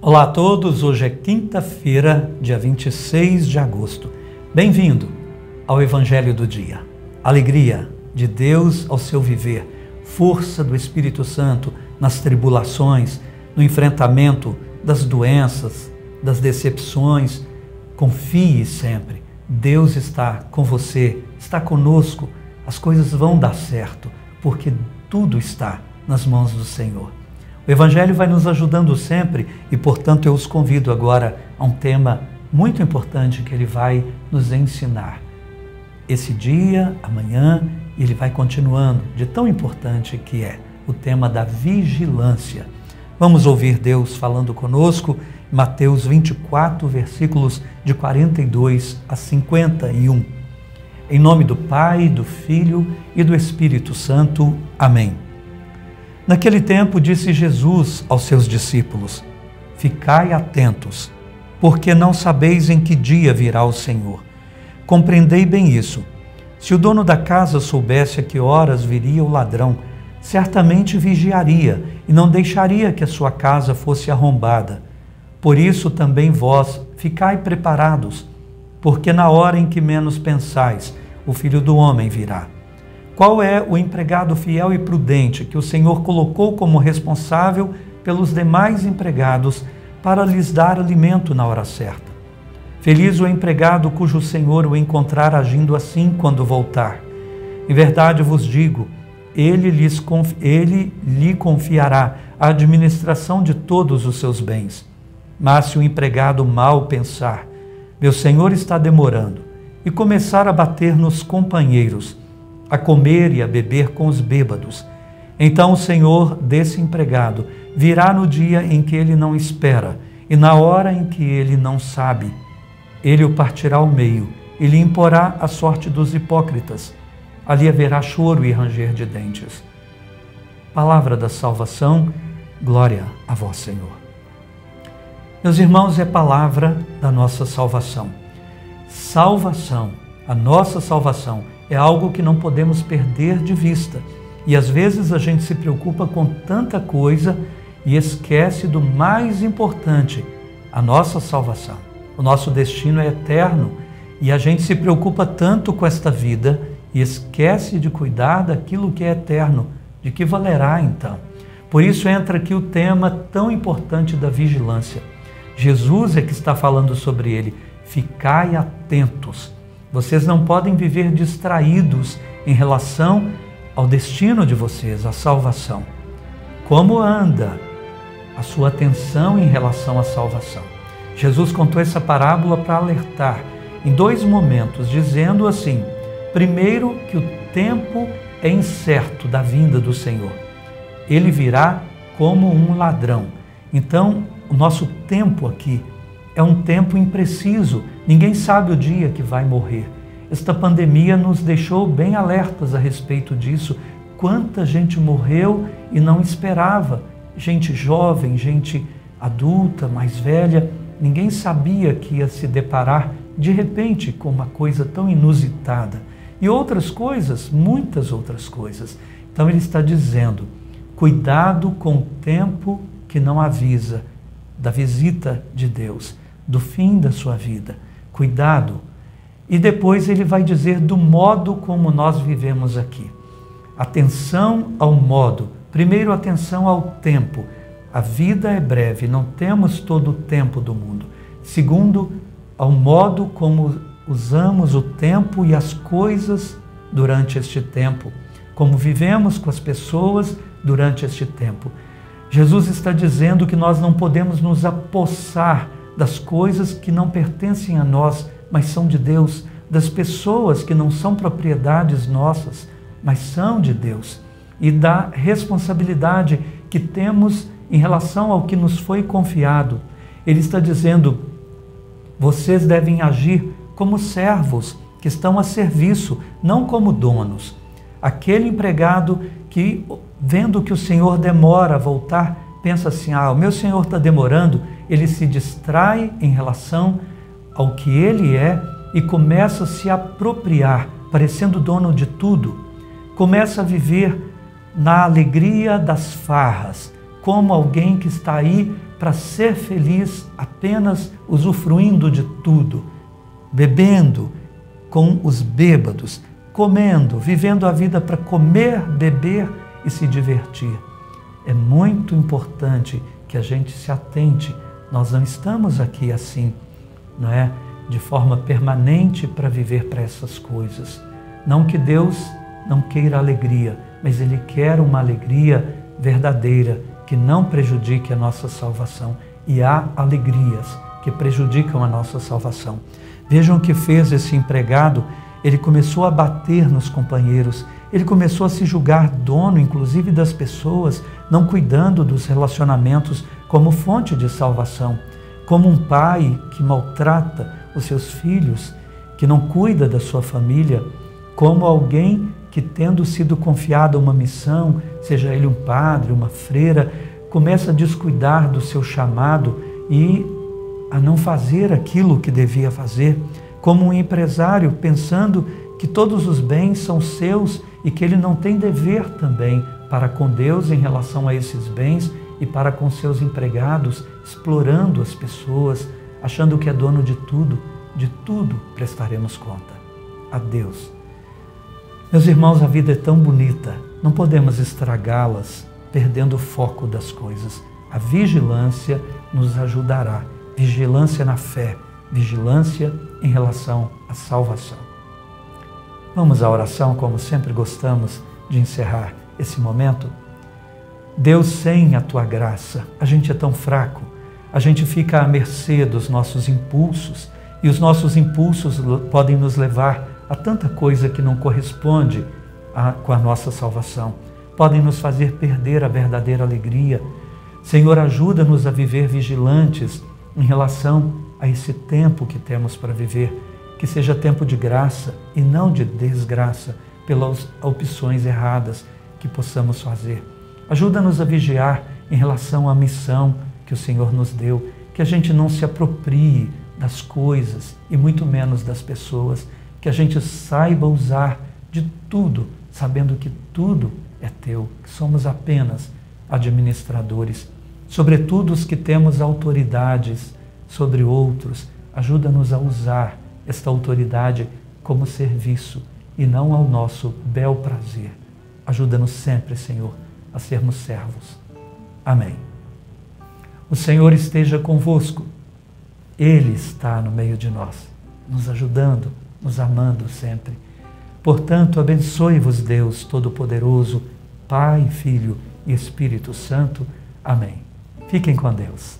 Olá a todos, hoje é quinta-feira, dia 26 de agosto. Bem-vindo ao Evangelho do Dia. Alegria de Deus ao seu viver, força do Espírito Santo nas tribulações, no enfrentamento das doenças, das decepções. Confie sempre, Deus está com você, está conosco, as coisas vão dar certo, porque tudo está nas mãos do Senhor. O Evangelho vai nos ajudando sempre e, portanto, eu os convido agora a um tema muito importante que ele vai nos ensinar. Esse dia, amanhã, ele vai continuando, de tão importante que é o tema da vigilância. Vamos ouvir Deus falando conosco, Mateus 24, versículos de 42 a 51. Em nome do Pai, do Filho e do Espírito Santo. Amém. Naquele tempo disse Jesus aos seus discípulos: Ficai atentos, porque não sabeis em que dia virá o Senhor. Compreendei bem isso. Se o dono da casa soubesse a que horas viria o ladrão, certamente vigiaria e não deixaria que a sua casa fosse arrombada. Por isso também vós ficai preparados, porque na hora em que menos pensais, o Filho do Homem virá. Qual é o empregado fiel e prudente que o Senhor colocou como responsável pelos demais empregados para lhes dar alimento na hora certa? Feliz o empregado cujo Senhor o encontrar agindo assim quando voltar. Em verdade vos digo, ele lhe confiará a administração de todos os seus bens. Mas se o empregado mal pensar, meu Senhor está demorando, e começar a bater nos companheiros, a comer e a beber com os bêbados, então o Senhor desse empregado virá no dia em que ele não espera e na hora em que ele não sabe. Ele o partirá ao meio e lhe imporá a sorte dos hipócritas. Ali haverá choro e ranger de dentes. Palavra da salvação, glória a vós, Senhor. Meus irmãos, é palavra da nossa salvação. Salvação, a nossa salvação, é algo que não podemos perder de vista. E às vezes a gente se preocupa com tanta coisa e esquece do mais importante, a nossa salvação. O nosso destino é eterno e a gente se preocupa tanto com esta vida e esquece de cuidar daquilo que é eterno. De que valerá então? Por isso entra aqui o tema tão importante da vigilância. Jesus é que está falando sobre ele. Ficai atentos. Vocês não podem viver distraídos em relação ao destino de vocês, a salvação. Como anda a sua atenção em relação à salvação? Jesus contou essa parábola para alertar em dois momentos, dizendo assim: primeiro, que o tempo é incerto da vinda do Senhor. Ele virá como um ladrão. Então, o nosso tempo aqui é um tempo impreciso, ninguém sabe o dia que vai morrer. Esta pandemia nos deixou bem alertas a respeito disso. Quanta gente morreu e não esperava. Gente jovem, gente adulta, mais velha. Ninguém sabia que ia se deparar de repente com uma coisa tão inusitada. E outras coisas, muitas outras coisas. Então ele está dizendo, cuidado com o tempo que não avisa da visita de Deus, do fim da sua vida. Cuidado. E depois ele vai dizer do modo como nós vivemos aqui. Atenção ao modo. Primeiro, atenção ao tempo. A vida é breve, não temos todo o tempo do mundo. Segundo, ao modo como usamos o tempo e as coisas durante este tempo. Como vivemos com as pessoas durante este tempo. Jesus está dizendo que nós não podemos nos apossar das coisas que não pertencem a nós, mas são de Deus, das pessoas que não são propriedades nossas, mas são de Deus, e da responsabilidade que temos em relação ao que nos foi confiado. Ele está dizendo, vocês devem agir como servos que estão a serviço, não como donos. Aquele empregado que, vendo que o Senhor demora a voltar, pensa assim, o meu Senhor está demorando, ele se distrai em relação ao que ele é e começa a se apropriar, parecendo dono de tudo. Começa a viver na alegria das farras, como alguém que está aí para ser feliz apenas usufruindo de tudo, bebendo com os bêbados, comendo, vivendo a vida para comer, beber e se divertir. É muito importante que a gente se atente. Nós não estamos aqui assim, não é? De forma permanente para viver para essas coisas. Não que Deus não queira alegria, mas Ele quer uma alegria verdadeira, que não prejudique a nossa salvação. E há alegrias que prejudicam a nossa salvação. Vejam o que fez esse empregado. Ele começou a bater nos companheiros, ele começou a se julgar dono, inclusive das pessoas, não cuidando dos relacionamentos como fonte de salvação, como um pai que maltrata os seus filhos, que não cuida da sua família, como alguém que, tendo sido confiado uma missão, seja ele um padre, uma freira, começa a descuidar do seu chamado e a não fazer aquilo que devia fazer, como um empresário pensando que todos os bens são seus e que ele não tem dever também para com Deus em relação a esses bens e para com seus empregados, explorando as pessoas, achando que é dono de tudo prestaremos conta a Deus. Meus irmãos, a vida é tão bonita, não podemos estragá-las perdendo o foco das coisas. A vigilância nos ajudará, vigilância na fé, vigilância em relação à salvação. Vamos à oração, como sempre gostamos de encerrar esse momento. Deus, sem a Tua graça, a gente é tão fraco, a gente fica à mercê dos nossos impulsos, e os nossos impulsos podem nos levar a tanta coisa que não corresponde com a nossa salvação, podem nos fazer perder a verdadeira alegria. Senhor, ajuda-nos a viver vigilantes em relação a esse tempo que temos para viver, que seja tempo de graça e não de desgraça pelas opções erradas que possamos fazer. Ajuda-nos a vigiar em relação à missão que o Senhor nos deu, que a gente não se aproprie das coisas e muito menos das pessoas, que a gente saiba usar de tudo, sabendo que tudo é Teu, que somos apenas administradores, sobretudo os que temos autoridades sobre outros. Ajuda-nos a usar esta autoridade como serviço e não ao nosso bel prazer. Ajuda-nos sempre, Senhor, a sermos servos. Amém. O Senhor esteja convosco. Ele está no meio de nós, nos ajudando, nos amando sempre. Portanto, abençoe-vos Deus Todo-Poderoso, Pai, Filho e Espírito Santo. Amém. Fiquem com Deus.